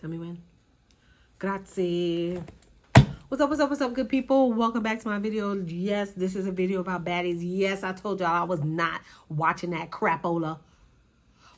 Tell me when. Grazie. What's up, good people? Welcome back to my video. Yes, this is a video about baddies. Yes, I told y'all I was not watching that crapola.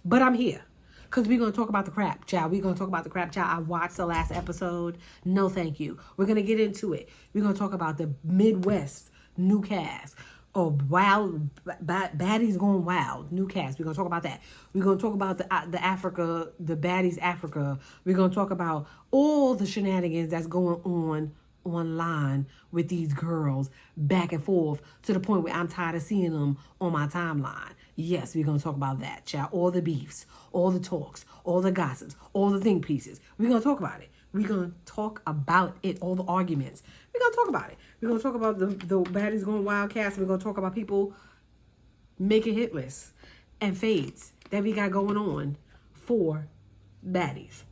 But I'm here. Because we're going to talk about the crap, child. We're going to talk about the crap, child. I watched the last episode. No, thank you. We're going to get into it. We're going to talk about the Midwest new cast. Or wild, baddies going wild. New cast. We're going to talk about that. We're going to talk about the Africa, the baddies Africa. We're going to talk about all the shenanigans that's going on online with these girls back and forth to the point where I'm tired of seeing them on my timeline. Yes, we're going to talk about that, child. All the beefs, all the talks, all the gossips, all the think pieces. We're going to talk about it. We're going to talk about it, all the arguments. We're going to talk about it. We're going to talk about the baddies going wild cast. We're going to talk about people making hit lists and fades that we got going on for baddies.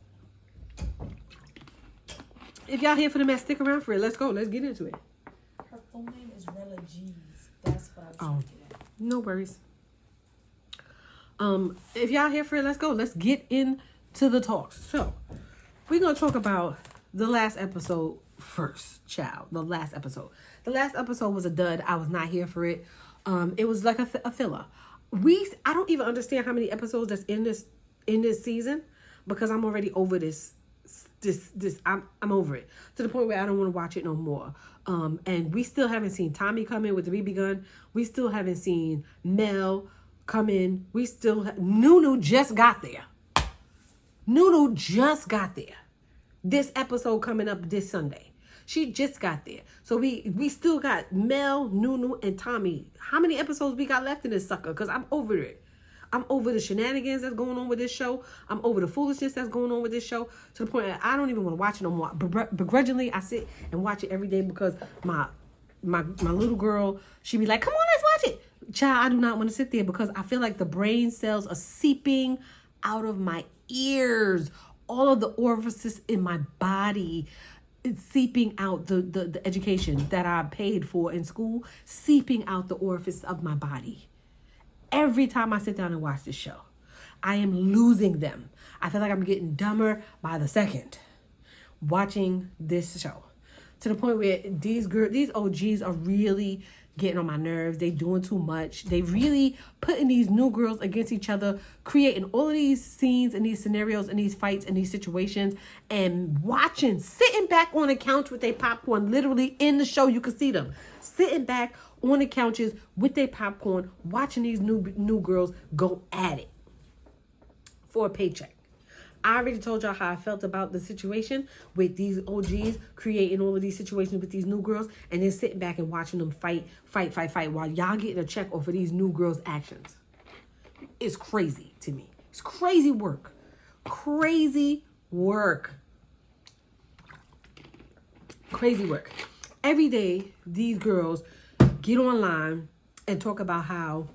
If y'all here for the mess, stick around for it. Let's go. Let's get into it. Her full name is Rella G's. That's what I was trying to get at. No worries. If y'all here for it, let's go. Let's get into the talks. So, we're going to talk about the last episode first, child. The last episode. The last episode was a dud. I was not here for it. It was like a filler. I don't even understand how many episodes that's in this season because I'm already over this. I'm over it to the point where I don't want to watch it no more. And we still haven't seen Tommy come in with the BB gun. We still haven't seen Mel come in. Nunu just got there. Nunu just got there. This episode coming up this Sunday. She just got there. So we still got Mel, Nunu, and Tommy. How many episodes we got left in this sucker? Because I'm over it. I'm over the shenanigans that's going on with this show. I'm over the foolishness that's going on with this show to the point that I don't even want to watch it no more. Begrudgingly, I sit and watch it every day because my little girl, she be like, come on, let's watch it. Child, I do not want to sit there because I feel like the brain cells are seeping out of my ears. All of the orifices in my body, it's seeping out the education that I paid for in school, seeping out the orifice of my body. Every time I sit down and watch this show, I am losing them. I feel like I'm getting dumber by the second watching this show. To the point where these OGs are really getting on my nerves. They doing too much. They really putting these new girls against each other, creating all of these scenes and these scenarios and these fights and these situations, and sitting back on the couch with their popcorn, literally in the show, you can see them sitting back on the couches with their popcorn, watching these new girls go at it for a paycheck. I already told y'all how I felt about the situation with these OGs creating all of these situations with these new girls and then sitting back and watching them fight while y'all getting a check off of these new girls' actions. It's crazy to me. It's crazy work. Crazy work. Crazy work. Every day, these girls get online and talk about how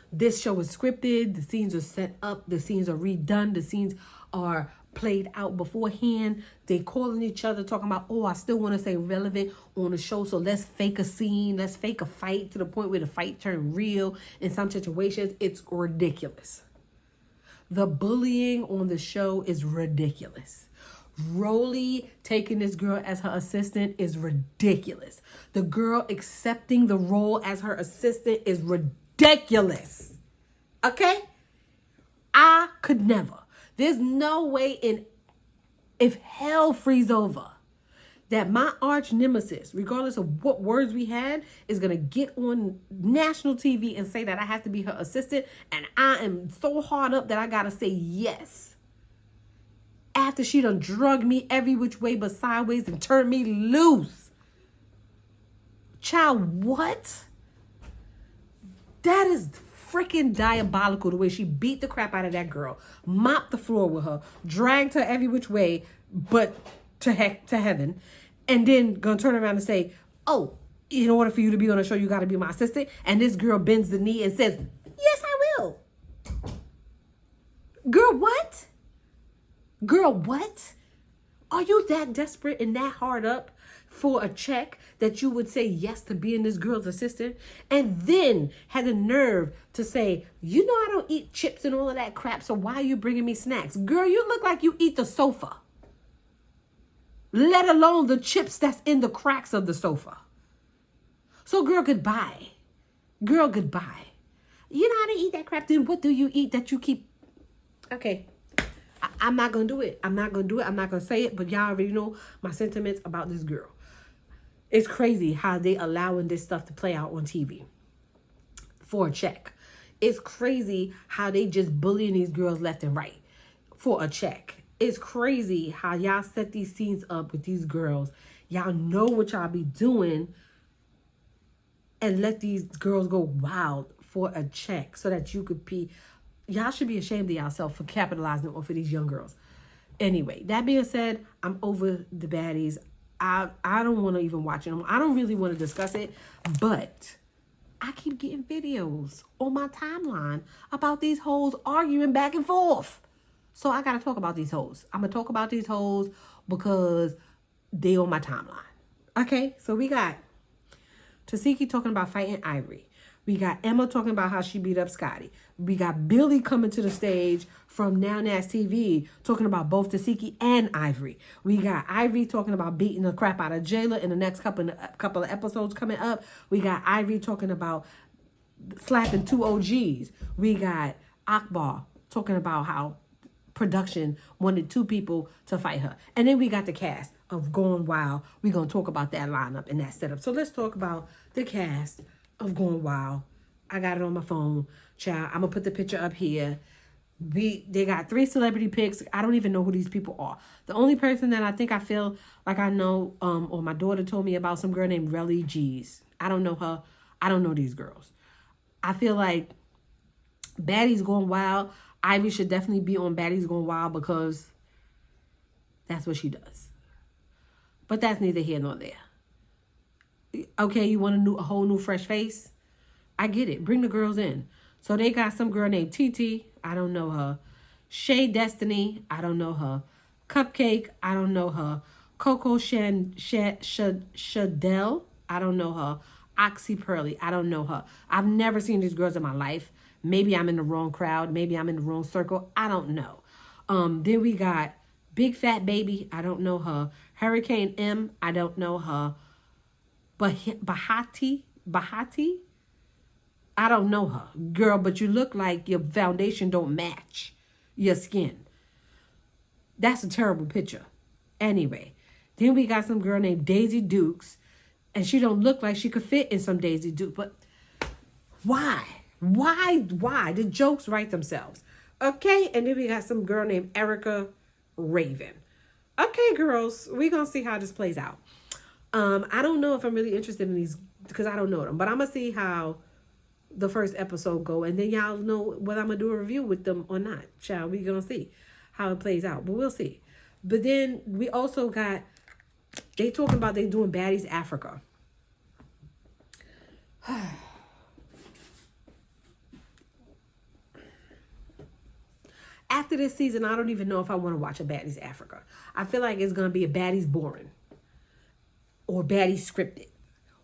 this show is scripted, the scenes are set up, the scenes are redone, the scenes are played out beforehand. They calling each other, talking about, oh, I still want to stay relevant on the show, so let's fake a scene, let's fake a fight to the point where the fight turned real in some situations. It's ridiculous. The bullying on the show is ridiculous. Rolly taking this girl as her assistant is ridiculous. The girl accepting the role as her assistant is ridiculous. Okay? I could never. There's no way if hell freezes over that my arch nemesis, regardless of what words we had, is going to get on national TV and say that I have to be her assistant and I am so hard up that I got to say yes. After she done drug me every which way but sideways and turned me loose. Child, what? That is freaking diabolical, the way she beat the crap out of that girl, mopped the floor with her, dragged her every which way but to heaven, and then gonna turn around and say, oh, in order for you to be on the show, you gotta be my assistant. And this girl bends the knee and says, yes, I will. Girl, what? Girl, what? Are you that desperate and that hard up for a check that you would say yes to being this girl's assistant? And then had the nerve to say, you know I don't eat chips and all of that crap, so why are you bringing me snacks? Girl, you look like you eat the sofa. Let alone the chips that's in the cracks of the sofa. So girl, goodbye. Girl, goodbye. You know how to eat that crap, then what do you eat that you keep? Okay. I'm not going to do it. I'm not going to do it. I'm not going to say it, but y'all already know my sentiments about this girl. It's crazy how they allowing this stuff to play out on TV for a check. It's crazy how they just bullying these girls left and right for a check. It's crazy how y'all set these scenes up with these girls. Y'all know what y'all be doing and let these girls go wild for a check so that you could be... Y'all should be ashamed of yourself for capitalizing off of these young girls. Anyway, that being said, I'm over the baddies. I don't want to even watch it. I don't really want to discuss it, but I keep getting videos on my timeline about these hoes arguing back and forth. So I got to talk about these hoes. I'm going to talk about these hoes because they on my timeline. Okay, so we got Tasiki talking about fighting Ivory. We got Emma talking about how she beat up Scotty. We got Billy coming to the stage from Now Nas TV talking about both Tasiki and Ivory. We got Ivory talking about beating the crap out of Jayla in the next couple of episodes coming up. We got Ivory talking about slapping two OGs. We got Akbar talking about how production wanted two people to fight her. And then we got the cast of Going Wild. We're going to talk about that lineup and that setup. So let's talk about the cast of Going Wild. I got it on my phone. Child, I'm going to put the picture up here. They got 3 celebrity picks. I don't even know who these people are. The only person that I think I feel like I know, or my daughter told me about, some girl named Relly G's. I don't know her. I don't know these girls. I feel like BaDDIES Going Wild. Ivy should definitely be on BaDDIES Going Wild because that's what she does. But that's neither here nor there. Okay, you want a whole new fresh face? I get it. Bring the girls in. So they got some girl named TT. I don't know her. Shay Destiny. I don't know her. Cupcake. I don't know her. Coco Shadell. I don't know her. Oxy Pearly. I don't know her. I've never seen these girls in my life. Maybe I'm in the wrong crowd. Maybe I'm in the wrong circle. I don't know. Then we got Big Fat Baby. I don't know her. Hurricane M. I don't know her. Bahati. I don't know her. Girl, but you look like your foundation don't match your skin. That's a terrible picture. Anyway, then we got some girl named Daisy Dukes, and she don't look like she could fit in some Daisy Dukes. But why? Why? The jokes write themselves. Okay, and then we got some girl named Erica Raven. Okay, girls, we're going to see how this plays out. I don't know if I'm really interested in these because I don't know them, but I'm going to see how the first episode go, and then y'all know whether I'm going to do a review with them or not. Child, we're going to see how it plays out, but we'll see. But then we also got, they talking about they doing BaDDIES Africa. After this season, I don't even know if I want to watch a BaDDIES Africa. I feel like it's going to be a BaDDIES boring. Or BaDDIES scripted.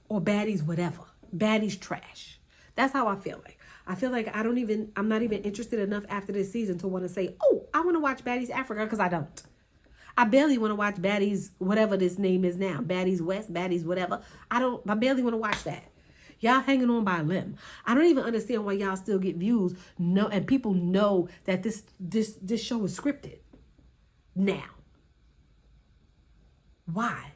Or BaDDIES whatever. BaDDIES trash. That's how I feel like. I feel like I'm not even interested enough after this season to want to say, oh, I want to watch BaDDIES Africa, because I don't. I barely want to watch BaDDIES, whatever this name is now. BaDDIES West, BaDDIES whatever. I barely want to watch that. Y'all hanging on by a limb. I don't even understand why y'all still get views. No, and people know that this show is scripted. Now. Why?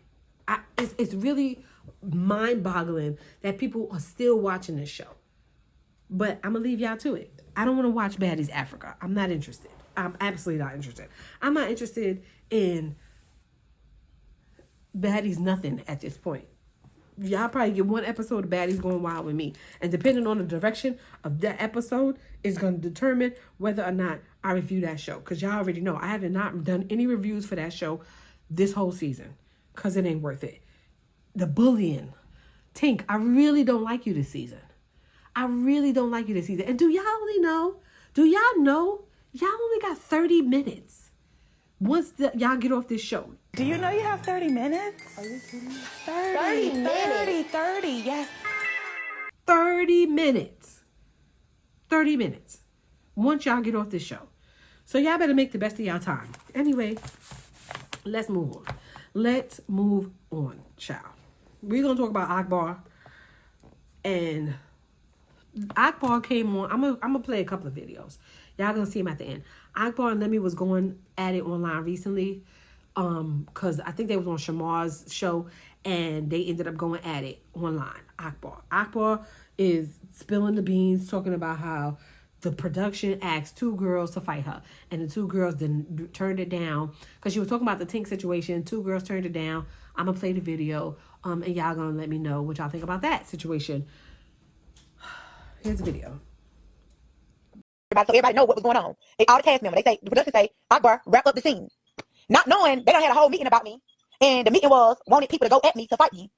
It's really mind-boggling that people are still watching this show. But I'm going to leave y'all to it. I don't want to watch BaDDIES Africa. I'm not interested. I'm absolutely not interested. I'm not interested in BaDDIES nothing at this point. Y'all probably get one episode of BaDDIES Going Wild with me. And depending on the direction of that episode is going to determine whether or not I review that show. Because y'all already know I have not done any reviews for that show this whole season. Because it ain't worth it. The bullying. Tink, I really don't like you this season. I really don't like you this season. And do y'all only know? Do y'all know? Y'all only got 30 minutes. Once y'all get off this show. Do you know you have 30 minutes? Are you kidding me? 30, yes. 30 minutes. 30 minutes. Once y'all get off this show. So y'all better make the best of y'all time. Anyway, let's move on. Let's move on, child. We're going to talk about Akbar. And Akbar came on. I'm gonna play a couple of videos. Y'all gonna see him at the end. Akbar and Lemmy was going at it online recently. Because I think they was on Shamar's show and they ended up going at it online. Akbar is spilling the beans, talking about how the production asked 2 girls to fight her. And the 2 girls then turned it down. Because she was talking about the Tink situation. 2 girls turned it down. I'm gonna play the video. And y'all gonna let me know what y'all think about that situation. Here's the video. So everybody know what was going on. All the cast members, the production say, Akbar, wrap up the scene. Not knowing they done had a whole meeting about me. And the meeting was wanted people to go at me to fight me.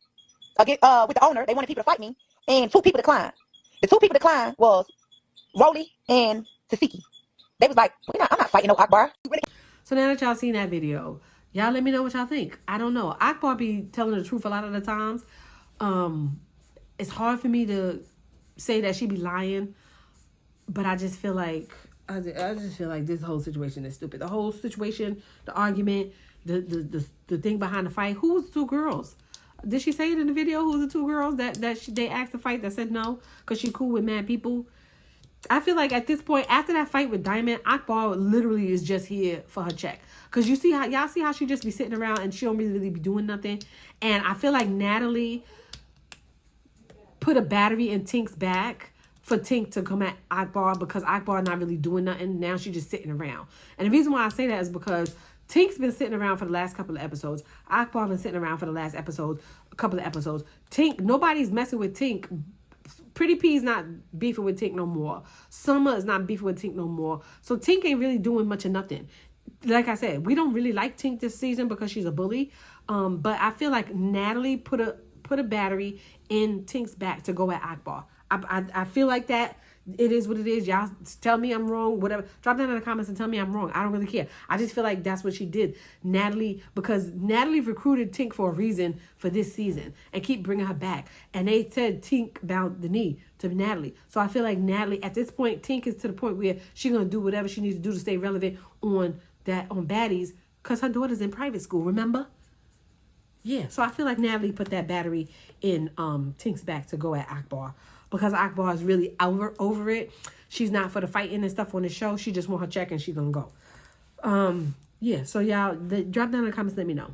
With the owner, they wanted people to fight me. And 2 people declined. The 2 people declined was Rolly and Tasiki. They was like, I'm not fighting no Akbar. So now that y'all seen that video, y'all let me know what y'all think. I don't know. Akbar be telling the truth a lot of the times. It's hard for me to say that she be lying. But I just feel like this whole situation is stupid. The whole situation, the argument, the thing behind the fight. Who's the 2 girls? Did she say it in the video? Who's the 2 girls that they asked to fight that said no because she cool with mad people? I feel like at this point, after that fight with Diamond, Akbar literally is just here for her check. Because y'all see how she just be sitting around and she don't really be doing nothing. And I feel like Natalie put a battery in Tink's back for Tink to come at Akbar because Akbar not really doing nothing. Now she's just sitting around. And the reason why I say that is because Tink's been sitting around for the last couple of episodes. Akbar been sitting around for the last couple of episodes. Tink, nobody's messing with Tink. Pretty P's not beefing with Tink no more. Summer is not beefing with Tink no more. So Tink ain't really doing much of nothing. Like I said, we don't really like Tink this season because she's a bully. But I feel like Natalie put a battery in Tink's back to go at Akbar. I feel like that. It is what it is. Y'all tell me I'm wrong, whatever. Drop down in the comments and tell me I'm wrong. I don't really care. I just feel like that's what she did. Because Natalie recruited Tink for a reason for this season and keep bringing her back. And they said Tink bowed the knee to Natalie. So I feel like Natalie, at this point, Tink is to the point where she's going to do whatever she needs to do to stay relevant on BaDDIES because her daughter's in private school, remember? Yeah, so I feel like Natalie put that battery in Tink's back to go at Akbar. Because Akbar is really over it. She's not for the fighting and stuff on the show. She just want her check and she's going to go. Yeah, so y'all, drop down in the comments, let me know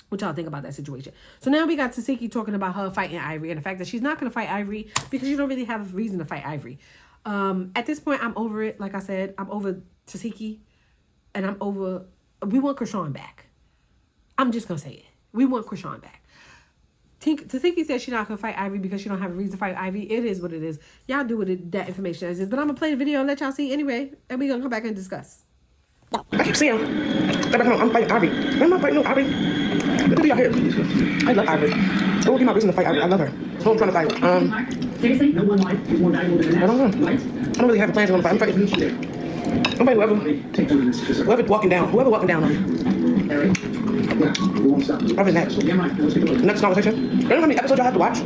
what y'all think about that situation. So now we got Tasiki talking about her fighting Ivory and the fact that she's not going to fight Ivory because you don't really have a reason to fight Ivory. At this point, I'm over it. Like I said, I'm over Tasiki and we want Krishan back. I'm just going to say it. We want Krishan back. Tasiki said she's not going to fight Ivy because she don't have a reason to fight Ivy. It is what it is. Y'all do with that information as is. But I'm going to play the video and let y'all see anyway. And we're going to come back and discuss. I keep saying, I'm fighting Ivy. I'm not fighting no Ivy. What do y'all hear? I love Ivy. It won't be my reason to fight Ivy. I love her. So I'm trying to fight. Seriously? No one life, one die, one I don't know. I don't really have a plan to fight. I'm fighting who? I'm fighting whoever's walking down. Whoever walking down on me. Probably next. Next conversation. You know how many episodes y'all have to watch? I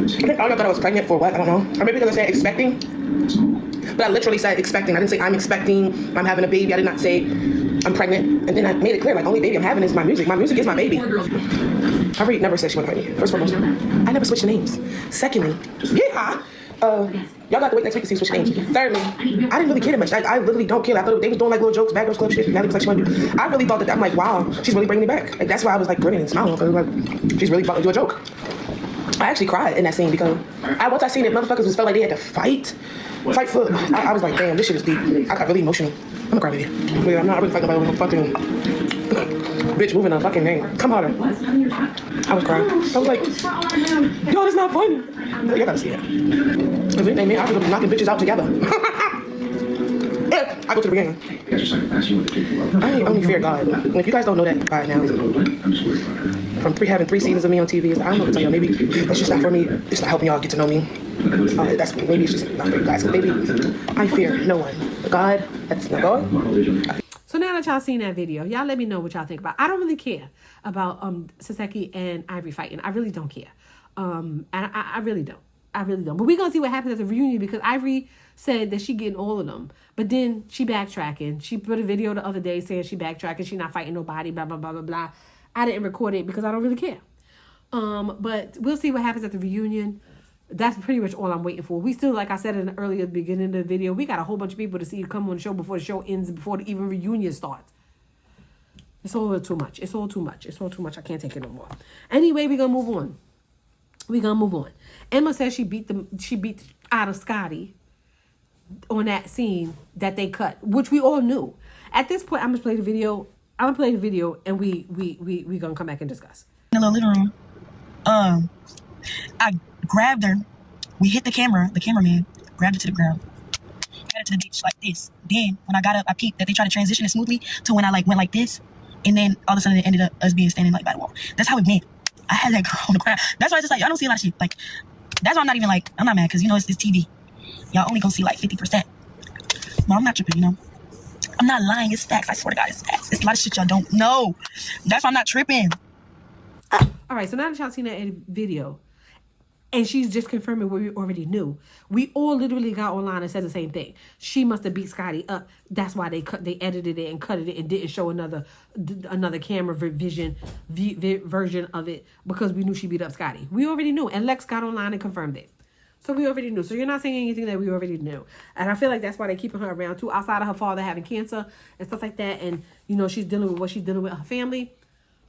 think all y'all thought I was pregnant for what? I don't know. Or maybe because I said expecting. But I literally said expecting. I didn't say I'm expecting, I'm having a baby. I did not say I'm pregnant. And then I made it clear, like, only baby I'm having is my music. My music is my baby. Ivy never said she wanted to fight me. First and foremost, I never switched names. Secondly, y'all got to wait next week to see switch names. Thirdly, I didn't really care that much. I literally don't care. I thought they was doing like little jokes, Bad Girls Club shit. Natalie was like, she wanted to do. I really thought that I'm like, wow, she's really bringing me back. Like, that's why I was like grinning and smiling because like, she's really about to do a joke. I actually cried in that scene because once I seen it, motherfuckers just felt like they had to fight for. I was like, damn, this shit is deep. I got really emotional. I'm a crybaby. But I'm not really fighting about no fucking bitch moving a fucking name. Come harder. I was crying. I was like, yo, that's not funny. Y'all gotta see it. If anything, man, I could be knocking bitches out together. If I go to the beginning. I only fear God. And if you guys don't know that by now, from having 3 seasons of me on TV, I don't know what to tell y'all. Maybe it's just not for me. It's not helping y'all get to know me. That's maybe it's just not for you guys. Maybe I fear no one. God, that's not God. So now that that y'all seen that video, y'all let me know what y'all think about. I don't really care about Saseki and Ivory fighting. I really don't care. And I really don't. I really don't. But we're gonna see what happens at the reunion, because Ivory said that she getting all of them. But then she backtracking. She put a video the other day saying she backtracking, she not fighting nobody, blah blah blah blah blah. I didn't record it because I don't really care. But we'll see what happens at the reunion. That's pretty much all I'm waiting for. We still, like I said in the earlier beginning of the video, we got a whole bunch of people to see come on the show before the show ends, before the even reunion starts. It's all too much. It's all too much. It's all too much. I can't take it no more. Anyway, we're gonna move on. Emma says she beat out of Scotty on that scene that they cut, which we all knew. At this point, I'm gonna play the video. And we gonna come back and discuss. In the little living room, I grabbed her. We hit the cameraman, grabbed it to the ground, got it to the bitch like this. Then when I got up, I peeped that they tried to transition it smoothly to when I went like this, and then all of a sudden it ended up us being standing like by the wall. That's how it went. I had that girl on the ground. That's why it's just like, I don't see a lot of shit. Like, that's why I'm not even like, I'm not mad, because it's TV. Y'all only gonna see like 50%. No, I'm not tripping, I'm not lying. It's facts. I swear to God, it's facts. It's a lot of shit y'all don't know. That's why I'm not tripping. All right, so now that y'all seen that video, and she's just confirming what we already knew. We all literally got online and said the same thing. She must have beat Scotty up. That's why they edited it and cut it and didn't show another camera version of it, because we knew she beat up Scotty. We already knew, and Lex got online and confirmed it. So we already knew. So you're not saying anything that we already knew. And I feel like that's why they're keeping her around too, outside of her father having cancer and stuff like that. And, she's dealing with what she's dealing with her family.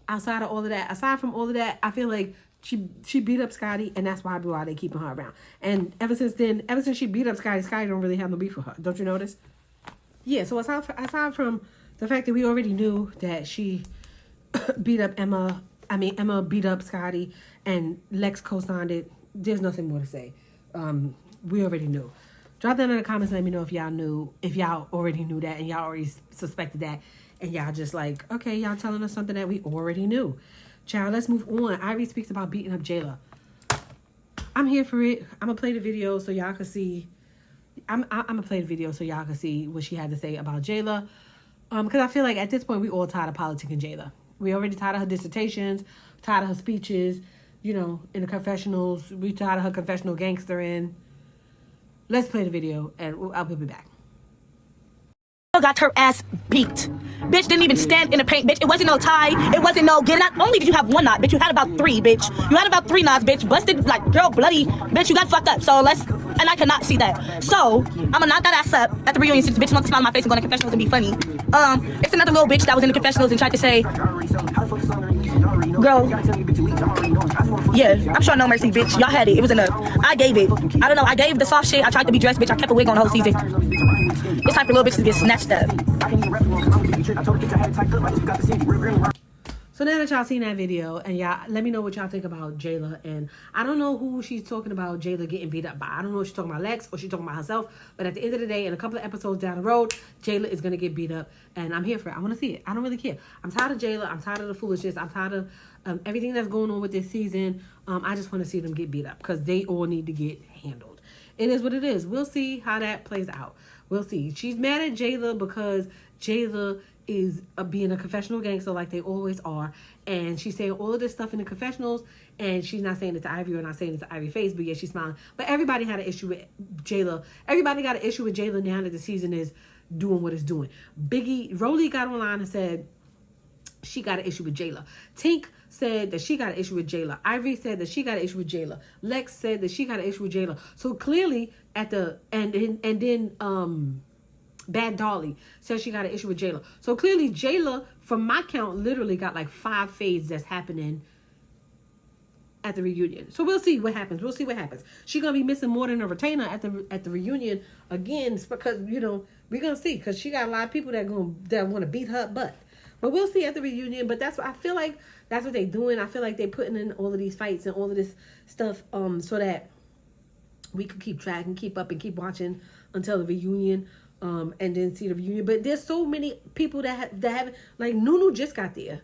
Aside from all of that, I feel like she beat up Scotty, and that's why they keeping her around. And ever since she beat up Scotty don't really have no beef with her. Don't you notice? Yeah, so aside from the fact that we already knew that she beat up Emma beat up Scotty, and Lex co-signed it, there's nothing more to say. We already knew. Drop down in the comments and let me know if y'all already knew that, and y'all already suspected that, and y'all just like, okay, y'all telling us something that we already knew. Child, let's move on. Ivory speaks about beating up Jayla. I'm here for it. I'm gonna play the video so y'all can see. I'm gonna play the video so y'all can see what she had to say about Jayla. Because I feel like at this point we all tired of politicking Jayla. We already tired of her dissertations, tired of her speeches, in the confessionals. We tired of her confessional gangstering. Let's play the video and I'll be back. Got her ass beat. Bitch didn't even stand in the paint, bitch. It wasn't no tie. It wasn't no get. Not only did you have one knot, bitch, you had about three, bitch. You had about 3 knots, bitch. Busted, like, girl, bloody. Bitch, you got fucked up. So and I cannot see that. So I'm gonna knock that ass up at the reunion since the bitch wants to smile on my face and go to confessionals and be funny. It's another little bitch that was in the confessionals and tried to say, girl, yeah, I'm sure no mercy, bitch. Y'all had it. It was enough. I gave it. I don't know. I gave the soft shit. I tried to be dressed, bitch. I kept a wig on the whole season. It's time for little bitches to get snatched up. So now that y'all seen that video, and y'all let me know what y'all think about Jayla. And I don't know who she's talking about Jayla getting beat up by. I don't know if she's talking about Lex or she's talking about herself. But at the end of the day, in a couple of episodes down the road, Jayla is going to get beat up. And I'm here for it. I want to see it. I don't really care. I'm tired of Jayla. I'm tired of the foolishness. I'm tired of everything that's going on with this season. I just want to see them get beat up because they all need to get handled. It is what it is. We'll see how that plays out. We'll see. She's mad at Jayla because Jayla is being a confessional gangster like they always are, and she's saying all of this stuff in the confessionals, and she's not saying it to Ivy or not saying it to Ivy's face, but yeah, she's smiling. But everybody had an issue with Jayla. Everybody got an issue with Jayla now that the season is doing what it's doing. Rolly got online and said she got an issue with Jayla. Tink said that she got an issue with Jayla. Ivy said that she got an issue with Jayla. Lex said that she got an issue with Jayla. So clearly at the and then Bad Dolly says she got an issue with Jayla. So clearly Jayla, from my count, literally got like 5 fades that's happening at the reunion. So we'll see what happens. We'll see what happens. She's gonna be missing more than a retainer at the reunion again, because we're gonna see, because she got a lot of people that want to beat her butt. But we'll see at the reunion. But that's what I feel like. That's what they're doing. I feel like they're putting in all of these fights and all of this stuff so that we can keep track and keep up and keep watching until the reunion. And then see the reunion. But there's so many people that haven't, like Nunu just got there.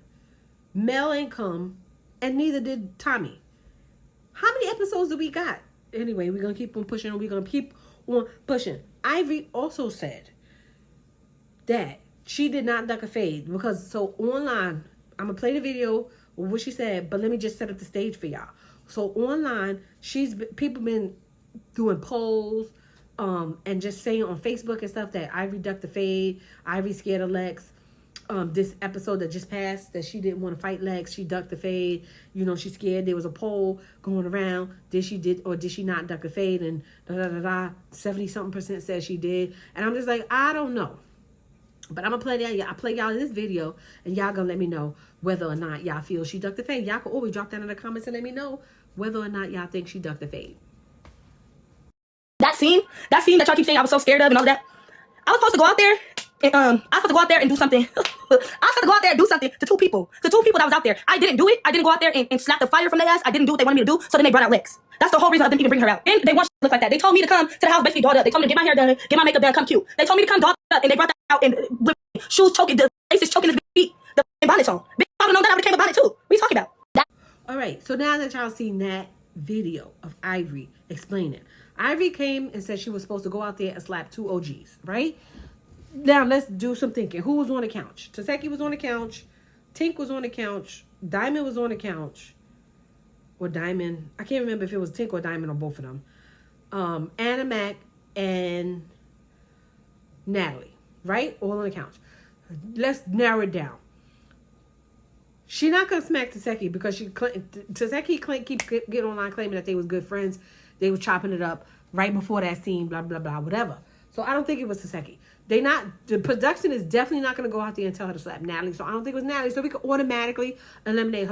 Mel ain't come, and neither did Tommy. How many episodes do we got? Anyway, we're gonna keep on pushing. We're gonna keep on pushing. Ivy also said that she did not duck a fade because so online, I'm gonna play the video with what she said, but let me just set up the stage for y'all. So online, people been doing polls, and just saying on Facebook and stuff that Ivory ducked the fade, Ivory scared of Lex. This episode that just passed, that she didn't want to fight Lex, she ducked the fade. You know, she's scared. There was a poll going around. Did she not duck the fade? And 70-something% said she did. And I'm just like, I don't know. But I'm gonna play that. I play y'all this video, and y'all gonna let me know whether or not y'all feel she ducked the fade. Y'all can always drop that in the comments and let me know whether or not y'all think she ducked the fade. That scene that y'all keep saying I was so scared of and all that. I was supposed to go out there and I was supposed to go out there and do something. I was supposed to go out there and do something to two people. The two people that was out there. I didn't do it. I didn't go out there and slap the fire from their ass. I didn't do what they wanted me to do. So then they brought out Lex. That's the whole reason of them even bring her out. And they want to look like that. They told me to come to the house basically dolled up. They told me to get my hair done, get my makeup done, come cute. They told me to come dolled up, and they brought that out and with shoes choking, the faces choking his feet, the bonnet on. Bitch, I would have known that I would have came about it too. What are you talking about? All right, so now that y'all seen that video of Ivory explaining, Ivory came and said she was supposed to go out there and slap 2 OGs, right? Now let's do some thinking. Who was on the couch? Taseki was on the couch. Tink was on the couch. Diamond was on the couch. Or Diamond. I can't remember if it was Tink or Diamond or both of them. Anna Mac and Natalie, right? All on the couch. Let's narrow it down. She not gonna smack Taseki because Taseki keep getting online claiming that they was good friends. They was chopping it up right before that scene, blah blah blah, whatever. So I don't think it was Taseki. The production is definitely not gonna go out there and tell her to slap Natalie. So I don't think it was Natalie. So we could automatically eliminate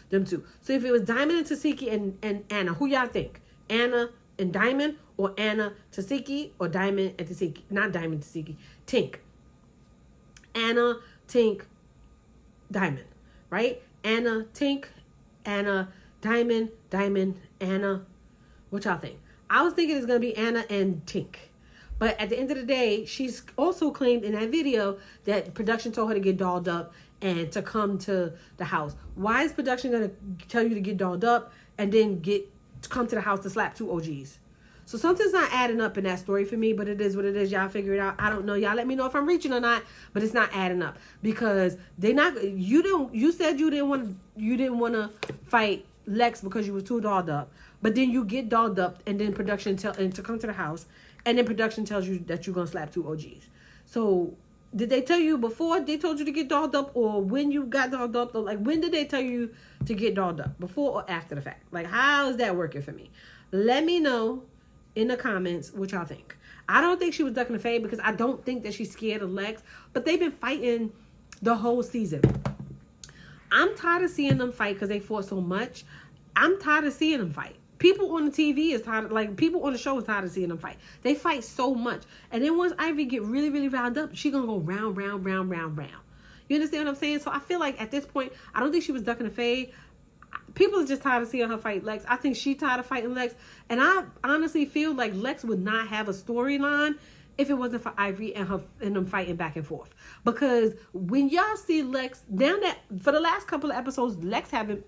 them two. So if it was Diamond and Taseki and Anna, who y'all think? Anna and Diamond, or Anna, Taseki, or Diamond and Taseki? Not Diamond, Taseki. Tink. Anna, Tink, Diamond. Right? Anna, Tink, Anna, Diamond, Anna. What y'all think? I was thinking it's going to be Anna and Tink. But at the end of the day, she's also claimed in that video that production told her to get dolled up and to come to the house. Why is production going to tell you to get dolled up and then come to the house to slap 2 OGs? So something's not adding up in that story for me, but it is what it is. Y'all figure it out. I don't know. Y'all let me know if I'm reaching or not, but it's not adding up because you said you didn't want to fight Lex because you were too dolled up, but then you get dolled up and then production to come to the house, and then production tells you that you're going to slap 2 OGs. So did they tell you before they told you to get dolled up, or when you got dolled up? Or like, when did they tell you to get dolled up? Before or after the fact? Like, how is that working for me? Let me know in the comments what y'all think. I don't think she was ducking the fade because I don't think that she's scared of Lex, but they've been fighting the whole season. I'm tired of seeing them fight because they fought so much. I'm tired of seeing them fight. People on the TV is tired, like people on the show is tired of seeing them fight. They fight so much. And then once Ivy get really, really riled up, she gonna go round. You understand what I'm saying? So I feel like at this point, I don't think she was ducking the fade. People are just tired of seeing her fight Lex. I think she's tired of fighting Lex. And I honestly feel like Lex would not have a storyline if it wasn't for Ivory and them fighting back and forth. Because when y'all see Lex, now that for the last couple of episodes,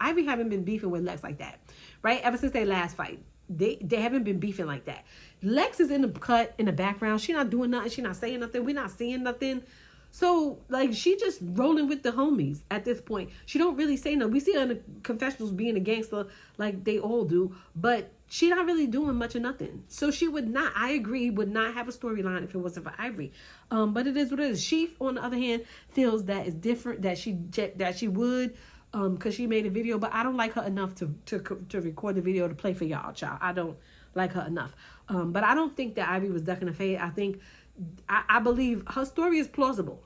Ivory haven't been beefing with Lex like that. Right? Ever since their last fight. They haven't been beefing like that. Lex is in the cut in the background. She not doing nothing. She not saying nothing. We're not seeing nothing. So, like, she just rolling with the homies at this point. She don't really say nothing. We see her in the confessionals being a gangster like they all do, but she not really doing much of nothing. So she would not, I agree, would not have a storyline if it wasn't for Ivory. But it is what it is. She, on the other hand, feels that it's different, that she would, because she made a video, but I don't like her enough to record the video to play for y'all, child. I don't like her enough. But I don't think that Ivory was ducking the fade. I believe her story is plausible,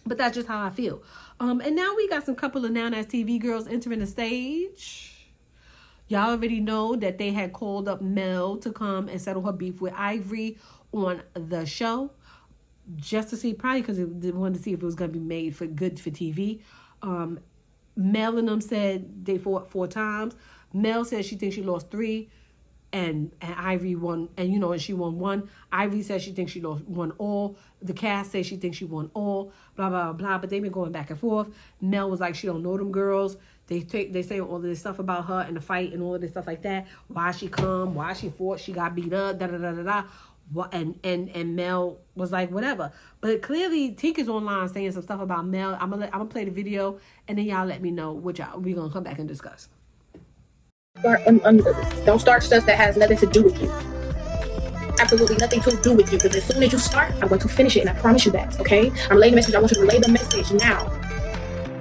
but that's just how I feel. And now we got some couple of Now That's TV girls entering the stage. Y'all already know that they had called up Mel to come and settle her beef with Ivory on the show, just to see, probably because they wanted to see if it was going to be made for TV. Mel and them said they fought 4 times. Mel said she thinks she lost 3. And Ivory won, and she won 1. Ivory says she thinks she won all. The cast says she thinks she won all. Blah blah blah. But they've been going back and forth. Mel was like she don't know them girls. They say all of this stuff about her and the fight and all of this stuff like that. Why she come? Why she fought? She got beat up. Da da da da da. and Mel was like whatever. But clearly Tink is online saying some stuff about Mel. I'm gonna play the video and then y'all let me know what y'all we're gonna come back and discuss. Don't start stuff that has nothing to do with you. Absolutely nothing to do with you. Because as soon as you start, I'm going to finish it, and I promise you that. Okay? I'm relaying the message. I want you to relay the message now.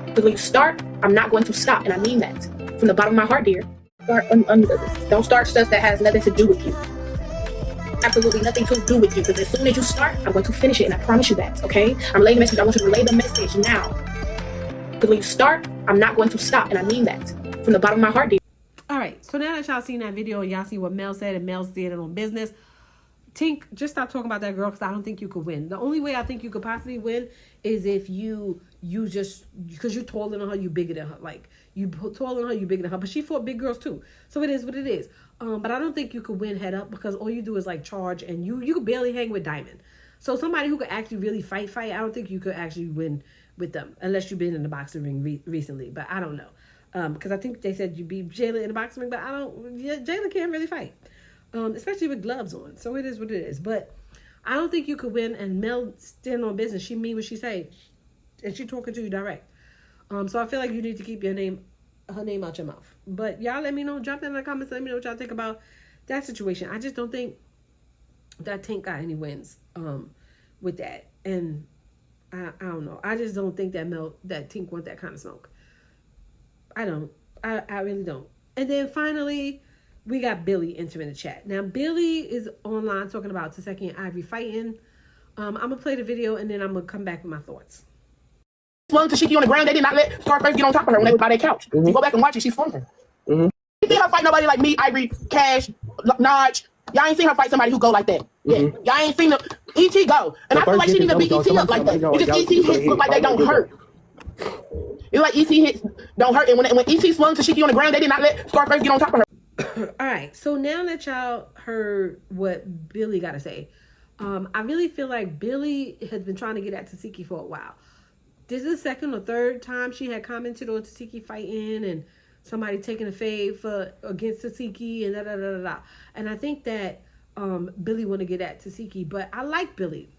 Because when you start, I'm not going to stop, and I mean that from the bottom of my heart, dear. Don't start stuff that has nothing to do with you. Absolutely nothing to do with you. Because as soon as you start, I'm going to finish it, and I promise you that. Okay? I'm relaying the message. I want you to relay the message now. Because when you start, I'm not going to stop, and I mean that from the bottom of my heart, dear. All right, so now that y'all seen that video and y'all see what Mel said and Mel's standing on business, Tink, just stop talking about that girl because I don't think you could win. The only way I think you could possibly win is if you just, because you're taller than her, you bigger than her. Like, you taller than her, you bigger than her. But she fought big girls too. So it is what it is. But I don't think you could win head up because all you do is like charge and you could barely hang with Diamond. So somebody who could actually really fight, I don't think you could actually win with them unless you've been in the boxing ring recently. But I don't know. Because I think they said you beat Jayla in the boxing ring, but Jayla can't really fight. Especially with gloves on. So it is what it is. But I don't think you could win. And Mel stand on business. She mean what she say. And she talking to you direct. So I feel like you need to keep her name out your mouth. But y'all let me know. Drop that in the comments. Let me know what y'all think about that situation. I just don't think that Tink got any wins with that. And I don't know. I just don't think that Tink want that kind of smoke. I don't. I really don't. And then finally, we got Billy entering the chat. Now, Billy is online talking about Taseki and Ivory fighting. I'm going to play the video, and then I'm going to come back with my thoughts. Swung Tashiki on the ground. They did not let Scarface get on top of her when they were by their couch. You go back and watch it. She swung her. You see her fight nobody like me, Ivory, Cash, Naj. Y'all ain't seen her fight somebody who go like that. Yeah. Y'all ain't seen the E.T. go. And I feel like she need to beat E.T. up like that. It's just E.T. hits look like they don't hurt. It's like E.T. hits don't hurt. And when E.T. swung Tashiki on the ground, they did not let Scarface get on top of her. All right, so now that y'all heard what Billy got to say, I really feel like Billy has been trying to get at Taseki for a while. This is the second or third time she had commented on Taseki fighting and somebody taking a fade against Taseki and da-da-da-da-da. And I think that Billy want to get at Taseki, but I like Billy.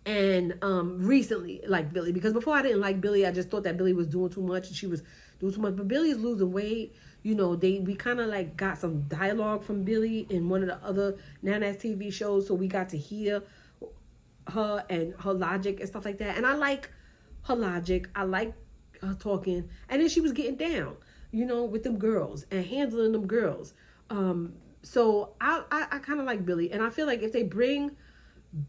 And recently like Billy, because before I didn't like Billy. I just thought that Billy was doing too much and she was doing too much. But Billy is losing weight. You know, we kind of like got some dialogue from Billy in one of the other Nana's TV shows. So we got to hear her and her logic and stuff like that. And I like her logic. I like her talking. And then she was getting down, you know, with them girls and handling them girls. So I kind of like Billy. And I feel like if they bring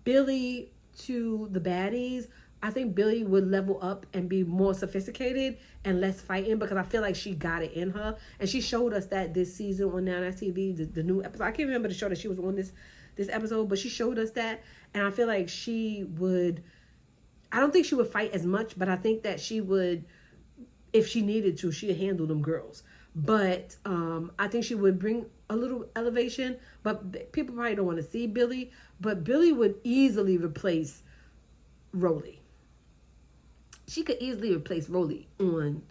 Billy to the baddies, I think Billy would level up and be more sophisticated and less fighting because I feel like she got it in her. And she showed us that this season on Now That's TV, the new episode. I can't remember the show that she was on this episode, but she showed us that. And I feel like I don't think she would fight as much, but I think that she would, if she needed to, she'd handle them girls. But I think she would bring a little elevation, but people probably don't want to see Billy. But Billy would easily replace Rolly. She could easily replace Rolly on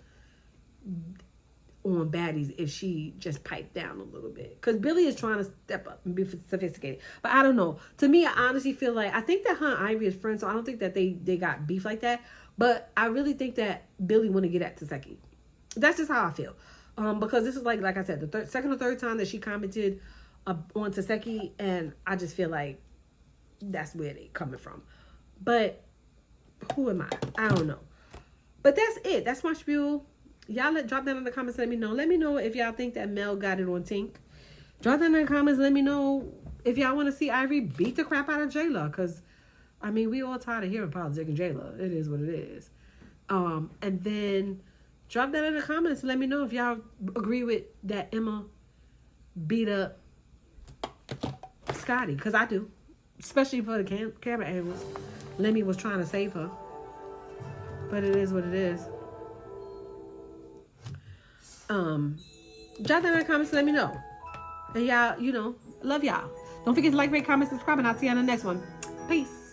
baddies if she just piped down a little bit. Because Billy is trying to step up and be sophisticated. But I don't know. To me, I honestly feel like, I think that her and Ivy is friends, so I don't think that they got beef like that. But I really think that Billy want to get at Taseki. That's just how I feel. Because this is like I said, the second or third time that she commented on Taseki, and I just feel like that's where they coming from. But who am I? I don't know. But that's it. That's my spiel. Y'all drop that in the comments. Let me know. Let me know if y'all think that Mel got it on Tink. Drop that in the comments. Let me know if y'all want to see Ivory beat the crap out of Jayla. Because, I mean, we all tired of hearing politics and Jayla. It is what it is. And then drop that in the comments. Let me know if y'all agree with that Emma beat up Scotty. Because I do. Especially for the camera angles. Lemmy was trying to save her. But it is what it is. Drop that in the comments. Let me know. And y'all, love y'all. Don't forget to like, rate, comment, subscribe, and I'll see you on the next one. Peace.